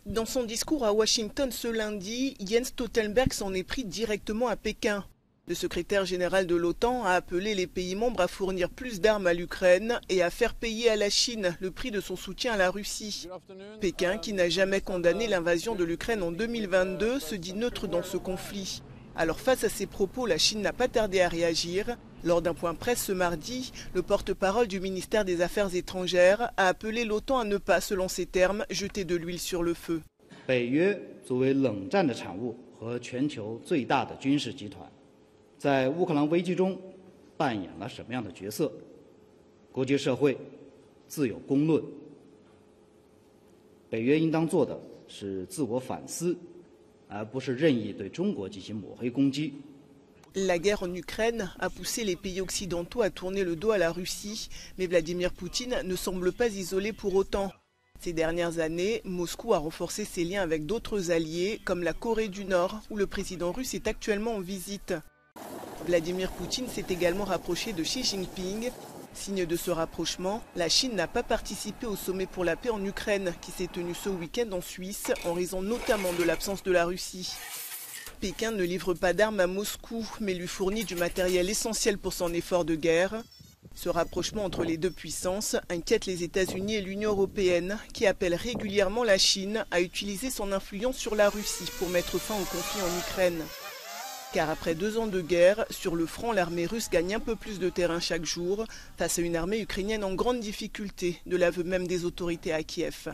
Dans son discours à Washington ce lundi, Jens Stoltenberg s'en est pris directement à Pékin. Le secrétaire général de l'OTAN a appelé les pays membres à fournir plus d'armes à l'Ukraine et à faire payer à la Chine le prix de son soutien à la Russie. Pékin, qui n'a jamais condamné l'invasion de l'Ukraine en 2022, se dit neutre dans ce conflit. Alors face à ces propos, la Chine n'a pas tardé à réagir. Lors d'un point presse ce mardi, le porte-parole du ministère des Affaires étrangères a appelé l'OTAN à ne pas, selon ses termes, jeter de l'huile sur le feu. 北约作为冷战的产物和全球最大的军事集团，在乌克兰危机中扮演了什么样的角色？国际社会自有公论。北约应当做的是自我反思，而不是任意对中国进行抹黑攻击。 La guerre en Ukraine a poussé les pays occidentaux à tourner le dos à la Russie, mais Vladimir Poutine ne semble pas isolé pour autant. Ces dernières années, Moscou a renforcé ses liens avec d'autres alliés, comme la Corée du Nord, où le président russe est actuellement en visite. Vladimir Poutine s'est également rapproché de Xi Jinping. Signe de ce rapprochement, la Chine n'a pas participé au sommet pour la paix en Ukraine, qui s'est tenu ce week-end en Suisse, en raison notamment de l'absence de la Russie. Pékin ne livre pas d'armes à Moscou, mais lui fournit du matériel essentiel pour son effort de guerre. Ce rapprochement entre les deux puissances inquiète les États-Unis et l'Union européenne, qui appellent régulièrement la Chine à utiliser son influence sur la Russie pour mettre fin au conflit en Ukraine. Car après 2 ans de guerre, sur le front, l'armée russe gagne un peu plus de terrain chaque jour, face à une armée ukrainienne en grande difficulté, de l'aveu même des autorités à Kiev.